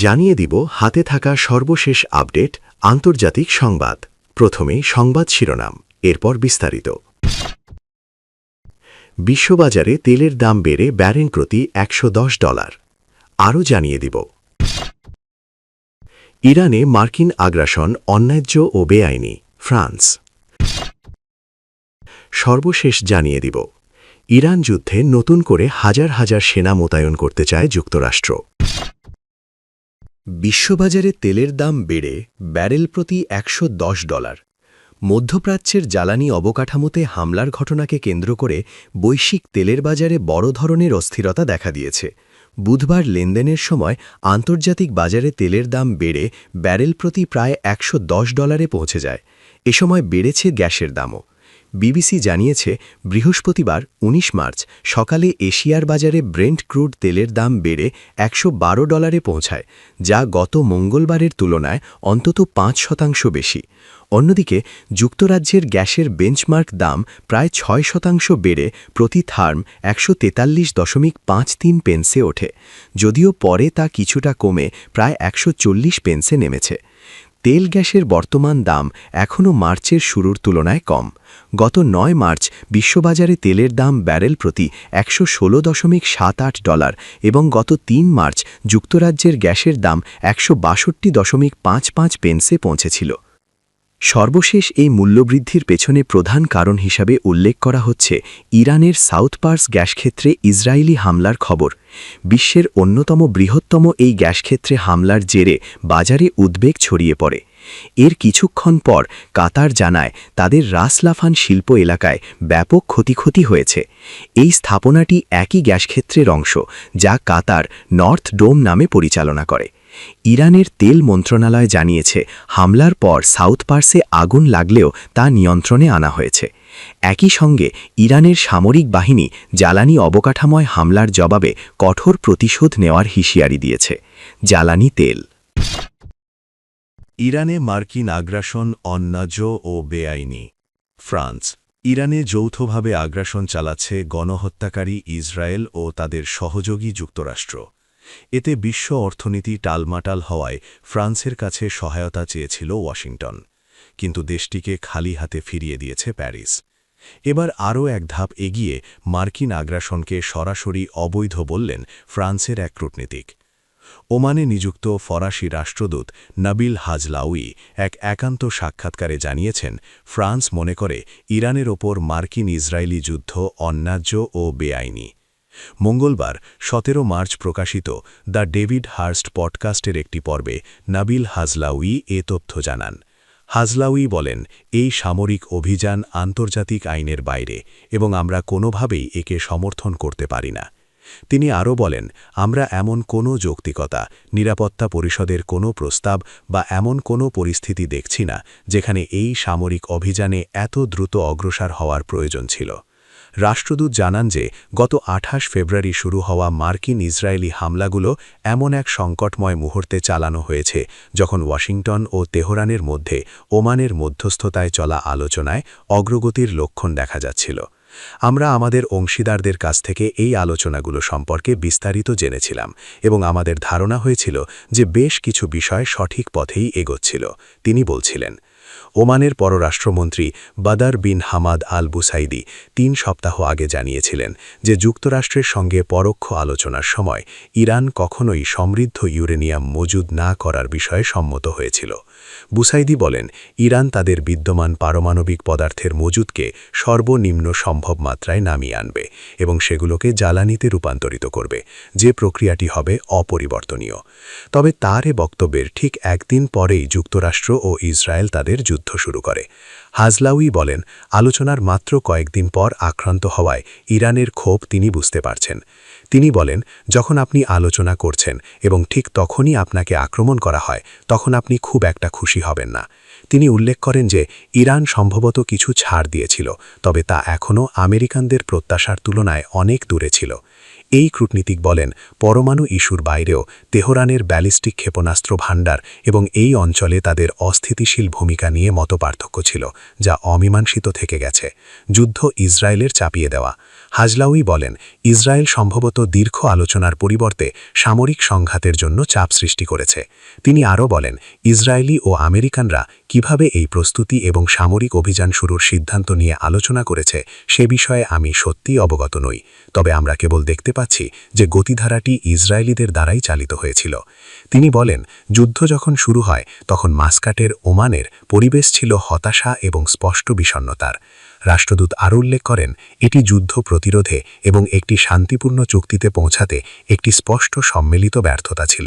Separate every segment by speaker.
Speaker 1: জানিয়ে দিব হাতে থাকা সর্বশেষ আপডেট আন্তর্জাতিক সংবাদ। প্রথমে সংবাদ শিরোনাম, এরপর বিস্তারিত। বিশ্ববাজারে তেলের দাম বেড়ে ব্যারেল প্রতি $110। আরও জানিয়ে দিব। ইরানে মার্কিন আগ্রাসন অন্যায্য ও বেআইনি, ফ্রান্স। সর্বশেষ জানিয়ে দিব, ইরান যুদ্ধে নতুন করে হাজার হাজার সেনা মোতায়েন করতে চায় যুক্তরাষ্ট্র। বিশ্ববাজারে তেলের দাম বেড়ে ব্যারেল প্রতি $110। মধ্যপ্রাচ্যের জ্বালানি অবকাঠামোতে হামলার ঘটনাকে কেন্দ্র করে বৈশ্বিক তেলের বাজারে বড় ধরনের অস্থিরতা দেখা দিয়েছে। বুধবার লেনদেনের সময় আন্তর্জাতিক বাজারে তেলের দাম বেড়ে ব্যারেল প্রতি প্রায় $110 পৌঁছে যায়। এ সময় বেড়েছে গ্যাসের দামও। বিবিসি জানিয়েছে, বৃহস্পতিবার ১৯ মার্চ সকালে এশিয়ার বাজারে ব্রেন্ট ক্রুড তেলের দাম বেড়ে $112 পৌঁছায়, যা গত মঙ্গলবারের তুলনায় অন্তত ৫% বেশি। অন্যদিকে যুক্তরাজ্যের গ্যাসের বেঞ্চমার্ক দাম প্রায় ৬% বেড়ে প্রতি থার্ম ১৪৩.৫৩ পেন্সে ওঠে, যদিও পরে তা কিছুটা কমে প্রায় ১৪০ পেন্সে নেমেছে। তেল গ্যাসের বর্তমান দাম এখনও মার্চের শুরুর তুলনায় কম। গত ৯ মার্চ বিশ্ববাজারে তেলের দাম ব্যারেল প্রতি $১১৬.৭৮ এবং গত ৩ মার্চ যুক্তরাজ্যের গ্যাসের দাম ১৬২.৫৫ পেন্সে পৌঁছেছিল। সর্বশেষ এই মূল্যবৃদ্ধির পেছনে প্রধান কারণ হিসাবে উল্লেখ করা হচ্ছে ইরানের সাউথ পার্স গ্যাসক্ষেত্রে ইসরায়েলি হামলার খবর। বিশ্বের অন্যতম বৃহত্তম এই গ্যাসক্ষেত্রে হামলার জেরে বাজারে উদ্বেগ ছড়িয়ে পড়ে। এর কিছুক্ষণ পর কাতার জানায় তাদের রাস লাফান শিল্প এলাকায় ব্যাপক ক্ষয়ক্ষতি হয়েছে। এই স্থাপনাটি একই গ্যাসক্ষেত্রের অংশ, যা কাতার নর্থ ডোম নামে পরিচালনা করে। ইরানের তেল মন্ত্রণালয় জানিয়েছে, হামলার পর সাউথ পার্সে আগুন লাগলেও তা নিয়ন্ত্রণে আনা হয়েছে। একই সঙ্গে ইরানের সামরিক বাহিনী জ্বালানি অবকাঠামোয় হামলার জবাবে কঠোর প্রতিশোধ নেওয়ার হুঁশিয়ারি দিয়েছে। জ্বালানি তেল। ইরানে মার্কিন আগ্রাসন অন্যায্য ও বেআইনি, ফ্রান্স। ইরানে যৌথভাবে আগ্রাসন চালাচ্ছে গণহত্যাকারী ইসরায়েল ও তাদের সহযোগী যুক্তরাষ্ট্র। এতে বিশ্ব অর্থনীতি টালমাটাল হওয়ায় ফ্রান্সের কাছে সহায়তা চেয়েছিল ওয়াশিংটন, কিন্তু দেশটিকে খালি হাতে ফিরিয়ে দিয়েছে প্যারিস। এবার আরও এক ধাপ এগিয়ে মার্কিন আগ্রাসনকে সরাসরি অবৈধ বললেন ফ্রান্সের এক কূটনীতিক। ওমানে নিযুক্ত ফরাসি রাষ্ট্রদূত নাবিল হাজলাউই এক একান্ত সাক্ষাৎকারে জানিয়েছেন, ফ্রান্স মনে করে ইরানের ওপর মার্কিন ইসরায়েলি যুদ্ধ অন্যায্য ও বেআইনি। মঙ্গলবার ১৭ মার্চ প্রকাশিত দ্য ডেভিড হার্স্ট পডকাস্টের একটি পর্বে নাবিল হাজলাউই এ তথ্য জানান। হাজলাউই বলেন, এই সামরিক অভিযান আন্তর্জাতিক আইনের বাইরে এবং আমরা কোনোভাবেই একে সমর্থন করতে পারি না। তিনি আরও বলেন, আমরা এমন কোনো যৌক্তিকতা, নিরাপত্তা পরিষদের কোনো প্রস্তাব বা এমন কোনো পরিস্থিতি দেখছি না যেখানে এই সামরিক অভিযানে এত দ্রুত অগ্রসর হওয়ার প্রয়োজন ছিল। রাষ্ট্রদূত জানান যে গত ২৮ ফেব্রুয়ারি শুরু হওয়া মার্কিন ইসরায়েলি হামলাগুলো এমন এক সংকটময় মুহূর্তে চালানো হয়েছে যখন ওয়াশিংটন ও তেহরানের মধ্যে ওমানের মধ্যস্থতায় চলা আলোচনায় অগ্রগতির লক্ষণ দেখা যাচ্ছিল। আমরা আমাদের অংশীদারদের কাছ থেকে এই আলোচনাগুলো সম্পর্কে বিস্তারিত জেনেছিলাম এবং আমাদের ধারণা হয়েছিল যে বেশ কিছু বিষয় সঠিক পথেই এগোচ্ছিল, তিনি বলছিলেন। ওমানের পররাষ্ট্রমন্ত্রী বাদার বিন হামাদ আল বুসাইদি ৩ সপ্তাহ আগে জানিয়েছিলেন যে যুক্তরাষ্ট্রের সঙ্গে পরোক্ষ আলোচনার সময় ইরান কখনোই সমৃদ্ধ ইউরেনিয়াম মজুদ না করার বিষয়ে সম্মত হয়েছিল। বুসাইদি বলেন, ইরান তাদের বিদ্যমান পারমাণবিক পদার্থের মজুদকে সর্বনিম্ন সম্ভব মাত্রায় নামিয়ে আনবে এবং সেগুলোকে জ্বালানিতে রূপান্তরিত করবে, যে প্রক্রিয়াটি হবে অপরিবর্তনীয়। তবে তার এ বক্তব্যের ঠিক একদিন পরেই যুক্তরাষ্ট্র ও ইসরায়েল তাদের যুদ্ধ শুরু করে। হাজলাউই বলেন, আলোচনার মাত্র কয়েকদিন পর আক্রান্ত হওয়ায় ইরানের ক্ষোভ তিনি বুঝতে পারছেন। তিনি বলেন, যখন আপনি আলোচনা করছেন এবং ঠিক তখনই আপনাকে আক্রমণ করা হয়, তখন আপনি খুব একটা খুশি হবেন না। তিনি উল্লেখ করেন যে ইরান সম্ভবত কিছু ছাড় দিয়েছিল, তবে তা এখনও আমেরিকানদের প্রত্যাশার তুলনায় অনেক দূরে ছিল।
Speaker 2: এই কূটনীতিক বলেন, পরমাণু ইস্যুর বাইরেও তেহরানের ব্যালিস্টিক ক্ষেপণাস্ত্র ভাণ্ডার এবং এই অঞ্চলে তাদের অস্থিতিশীল ভূমিকা নিয়ে মতপার্থক্য ছিল, যা অমীমাংসিত থেকে গেছে। যুদ্ধ ইসরায়েলের চাপিয়ে দেওয়া। হাজলাউই বলেন, ইসরায়েল সম্ভবত দীর্ঘ আলোচনার পরিবর্তে সামরিক সংঘাতের জন্য চাপ সৃষ্টি করেছে। তিনি আরও বলেন, ইসরায়েলি ও আমেরিকানরা কিভাবে এই প্রস্তুতি এবং সামরিক অভিযান শুরুর সিদ্ধান্ত নিয়ে আলোচনা করেছে সে বিষয়ে আমি সত্যিই অবগত নই, তবে আমরা কেবল দেখতে পাচ্ছি যে গতিধারাটি ইসরায়েলিদের দ্বারাই চালিত হয়েছিল। তিনি বলেন, যুদ্ধ যখন শুরু হয় তখন মাস্কাটের ওমানের পরিবেশ ছিল হতাশা এবং স্পষ্ট বিষণ্ণতার। রাষ্ট্রদূত আরও উল্লেখ করেন, এটি যুদ্ধ প্রতিরোধে এবং একটি শান্তিপূর্ণ চুক্তিতে পৌঁছাতে একটি স্পষ্ট সম্মিলিত ব্যর্থতা ছিল।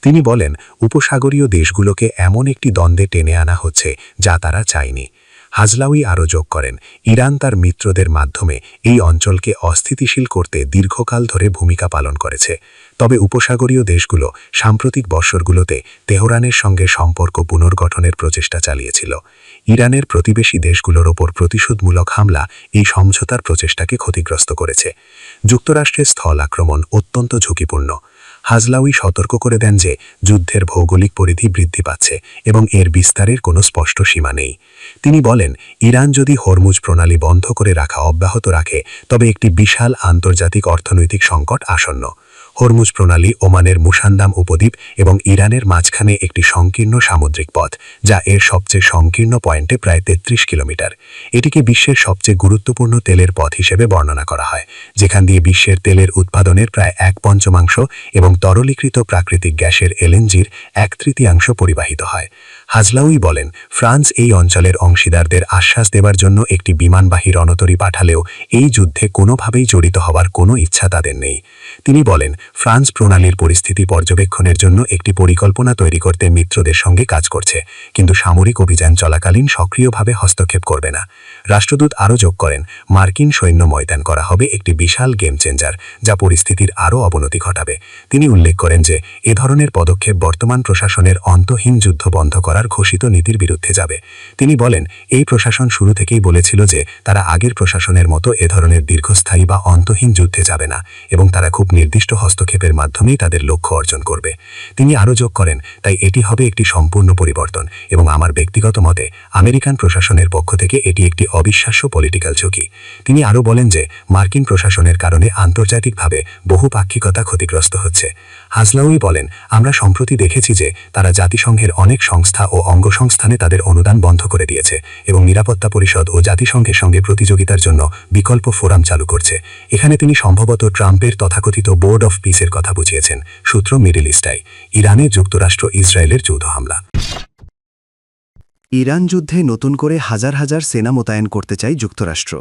Speaker 2: তিনি বলেন, উপসাগরীয় দেশগুলোকে এমন একটি দ্বন্দ্বে টেনে আনা হচ্ছে যা তারা চায়নি। হাজলাউই আরও যোগ করেন, ইরান তার মিত্রদের মাধ্যমে এই অঞ্চলকে অস্থিতিশীল করতে দীর্ঘকাল ধরে ভূমিকা পালন করেছে, তবে উপসাগরীয় দেশগুলো সাম্প্রতিক বৎসরগুলোতে তেহরানের সঙ্গে সম্পর্ক পুনর্গঠনের প্রচেষ্টা চালিয়েছিল। ইরানের প্রতিবেশী দেশগুলোর ওপর প্রতিশোধমূলক হামলা এই সমঝোতার প্রচেষ্টাকে ক্ষতিগ্রস্ত করেছে। যুক্তরাষ্ট্রের স্থল আক্রমণ অত্যন্ত ঝুঁকিপূর্ণ। হাজলাউই সতর্ক করে দেন যে যুদ্ধের ভৌগোলিক পরিধি বৃদ্ধি পাচ্ছে এবং এর বিস্তারের কোনো স্পষ্ট সীমা নেই। তিনি বলেন, ইরান যদি হরমুজ প্রণালী বন্ধ করে রাখা অব্যাহত রাখে তবে একটি বিশাল আন্তর্জাতিক অর্থনৈতিক সংকট আসন্ন। হরমুজ প্রণালী ওমানের মুসান্দাম উপদ্বীপ এবং ইরানের মাঝখানে একটি সংকীর্ণ সামুদ্রিক পথ, যা এর সবচেয়ে সংকীর্ণ পয়েন্টে প্রায় ৩৩ কিলোমিটার। এটিকে বিশ্বের সবচেয়ে গুরুত্বপূর্ণ তেলের পথ হিসেবে বর্ণনা করা হয়, যেখান দিয়ে বিশ্বের তেলের উৎপাদনের প্রায় ১/৫ এবং তরলীকৃত প্রাকৃতিক গ্যাসের এলএনজির ১/৩ পরিবাহিত হয়। হাজলাউই বলেন, ফ্রান্স এই অঞ্চলের অংশীদারদের আশ্বাস দেবার জন্য একটি বিমানবাহী রণতরী পাঠালেও এই যুদ্ধে কোনোভাবেই জড়িত হওয়ার কোনো ইচ্ছা তাদের নেই। তিনি বলেন, ফ্রান্স প্রণালীর পরিস্থিতি পর্যবেক্ষণের জন্য একটি পরিকল্পনা তৈরি করতে মিত্রদের সঙ্গে কাজ করছে, কিন্তু সামরিক অভিযান চলাকালীন সক্রিয়ভাবে হস্তক্ষেপ করবে না। রাষ্ট্রদূত আরও যোগ করেন, মার্কিন সৈন্য ময়দান করা হবে একটি বিশাল গেম চেঞ্জার, যা পরিস্থিতির আরও অবনতি ঘটাবে। তিনি উল্লেখ করেন যে এ ধরনের পদক্ষেপ বর্তমান প্রশাসনের অন্তহীন যুদ্ধ বন্ধ করার ঘোষিত নীতির বিরুদ্ধে যাবে। তিনি বলেন, এই প্রশাসন শুরু থেকেই বলেছিল যে তারা আগের প্রশাসনের মতো এ ধরনের দীর্ঘস্থায়ী বা অন্তহীন যুদ্ধে যাবে না এবং তারা খুব নির্দিষ্ট হস্তক্ষেপের মাধ্যমেই তাদের লক্ষ্য অর্জন করবে। তিনি আরও যোগ করেন, তাই এটি হবে একটি সম্পূর্ণ পরিবর্তন এবং আমার ব্যক্তিগত মতে আমেরিকান প্রশাসনের পক্ষ থেকে এটি একটি অবিশ্বাস্য পলিটিক্যাল ঝুঁকি। তিনি আরও বলেন যে মার্কিন প্রশাসনের কারণে আন্তর্জাতিকভাবে বহুপাক্ষিকতা ক্ষতিগ্রস্ত হচ্ছে। হাজলাউই বলেন, আমরা সম্প্রতি দেখেছি যে তারা জাতিসংঘের অনেক সংস্থা ও অঙ্গসংস্থানে তাদের অনুদান বন্ধ করে দিয়েছে এবং নিরাপত্তা পরিষদ ও জাতিসংঘের সঙ্গে প্রতিযোগিতার জন্য বিকল্প ফোরাম চালু করছে। এখানে তিনি সম্ভবত ট্রাম্পের তথাকথিত বোর্ড অফ পিসের কথা বুঝিয়েছেন। সূত্র মিডল ইস্টাই। ইরানে যুক্তরাষ্ট্র ইসরায়েলের যৌথ হামলা।
Speaker 1: ইরান যুদ্ধে নতুন করে হাজার হাজার সেনা মোতায়েন করতে চায় যুক্তরাষ্ট্র।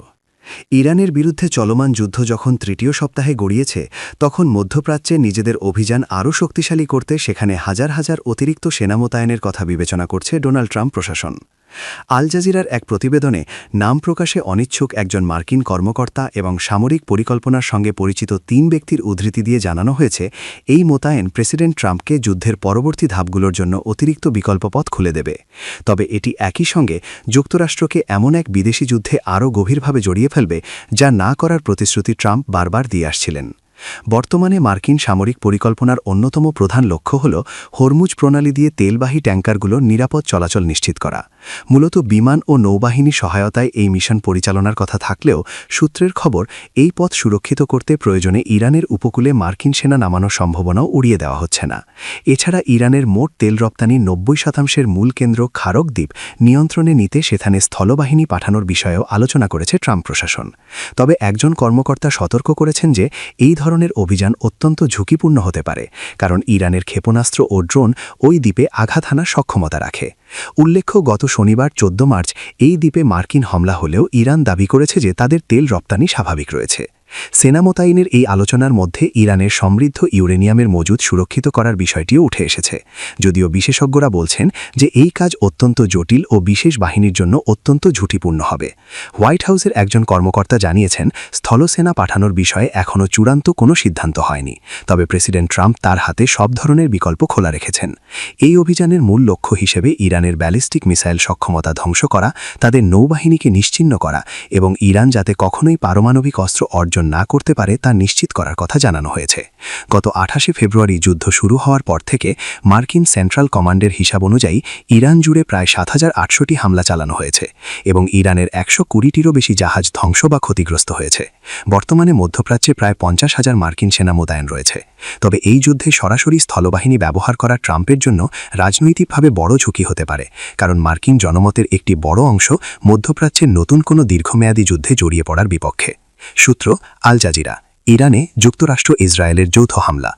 Speaker 1: ইরানের বিরুদ্ধে চলমান যুদ্ধ যখন তৃতীয় সপ্তাহে গড়িয়েছে, তখন মধ্যপ্রাচ্যে নিজেদের অভিযান আরও শক্তিশালী করতে সেখানে হাজার হাজার অতিরিক্ত সেনা মোতায়েনের কথা বিবেচনা করছে ডোনাল্ড ট্রাম্প প্রশাসন। আল জাজিরার এক প্রতিবেদনে নাম প্রকাশে অনিচ্ছুক একজন মার্কিন কর্মকর্তা এবং সামরিক পরিকল্পনার সঙ্গে পরিচিত ৩ ব্যক্তির উদ্ধৃতি দিয়ে জানানো হয়েছে, এই মোতায়েন প্রেসিডেন্ট ট্রাম্পকে যুদ্ধের পরবর্তী ধাপগুলোর জন্য অতিরিক্ত বিকল্প পথ খুলে দেবে। তবে এটি একই সঙ্গে যুক্তরাষ্ট্রকে এমন এক বিদেশি যুদ্ধে আরও গভীরভাবে জড়িয়ে ফেলবে যা না করার প্রতিশ্রুতি ট্রাম্প বারবার দিয়ে আসছিলেন। বর্তমানে মার্কিন সামরিক পরিকল্পনার অন্যতম প্রধান লক্ষ্য হল হরমুজ প্রণালী দিয়ে তেলবাহী ট্যাঙ্কারগুলোর নিরাপদ চলাচল নিশ্চিত করা। মূলত বিমান ও নৌবাহিনী সহায়তায় এই মিশন পরিচালনার কথা থাকলেও সূত্রের খবর, এই পথ সুরক্ষিত করতে প্রয়োজনে ইরানের উপকূলে মার্কিন সেনা নামানোর সম্ভাবনাও উড়িয়ে দেওয়া হচ্ছে না। এছাড়া ইরানের মোট তেল রপ্তানির ৯০% মূল কেন্দ্র খারক দ্বীপ নিয়ন্ত্রণে নিতে সেখানে স্থলবাহিনী পাঠানোর বিষয়েও আলোচনা করেছে ট্রাম্প প্রশাসন। তবে একজন কর্মকর্তা সতর্ক করেছেন যে এই ধরনের অভিযান অত্যন্ত ঝুঁকিপূর্ণ হতে পারে, কারণ ইরানের ক্ষেপণাস্ত্র ও ড্রোন ওই দ্বীপে আঘাত হানার সক্ষমতা রাখে। উল্লেখ্য, গত শনিবার ১৪ মার্চ এই দ্বীপে মার্কিন হামলা হলেও ইরান দাবি করেছে যে তাদের তেল রপ্তানি স্বাভাবিক রয়েছে। সেনা মোতায়েনের এই আলোচনার মধ্যে ইরানের সমৃদ্ধ ইউরেনিয়ামের মজুদ সুরক্ষিত করার বিষয়টিও উঠে এসেছে, যদিও বিশেষজ্ঞরা বলছেন যে এই কাজ অত্যন্ত জটিল ও বিশেষ বাহিনীর জন্য অত্যন্ত ঝুঁকিপূর্ণ হবে। হোয়াইট হাউসের একজন কর্মকর্তা জানিয়েছেন, স্থলসেনা পাঠানোর বিষয়ে এখনও চূড়ান্ত কোনো সিদ্ধান্ত হয়নি, তবে প্রেসিডেন্ট ট্রাম্প তার হাতে সব ধরনের বিকল্প খোলা রেখেছেন। এই অভিযানের মূল লক্ষ্য হিসেবে ইরানের ব্যালিস্টিক মিসাইল সক্ষমতা ধ্বংস করা, তাদের নৌবাহিনীকে নিশ্চিহ্ন করা এবং ইরান যাতে কখনোই পারমাণবিক অস্ত্র অর্জন
Speaker 2: অর্জন না করতে পারে তা নিশ্চিত করার কথা জানানো হয়েছে। গত 28 ফেব্রুয়ারি যুদ্ধ শুরু হওয়ার পর থেকে মার্কিন সেন্ট্রাল কমান্ডের হিসাব অনুযায়ী ইরান জুড়ে প্রায় 7,800টি হামলা চালানো হয়েছে এবং ইরানের 120টিরও বেশি জাহাজ ধ্বংস বা ক্ষতিগ্রস্ত হয়েছে। বর্তমানে মধ্যপ্রাচ্যে প্রায় 50,000 মার্কিন সেনা মোতায়েন রয়েছে। তবে এই যুদ্ধে সরাসরি স্থলবাহিনী ব্যবহার করা ট্রাম্পের জন্য রাজনৈতিকভাবে বড় ঝুঁকি হতে পারে, কারণ মার্কিন জনমতের একটি বড় অংশ মধ্যপ্রাচ্যের নতুন কোনো দীর্ঘমেয়াদী যুদ্ধে জড়িয়ে পড়ার বিপক্ষে। সূত্র আল জাজিরা। ইরানে যুক্তরাষ্ট্র ইসরায়েলের যৌথ হামলা।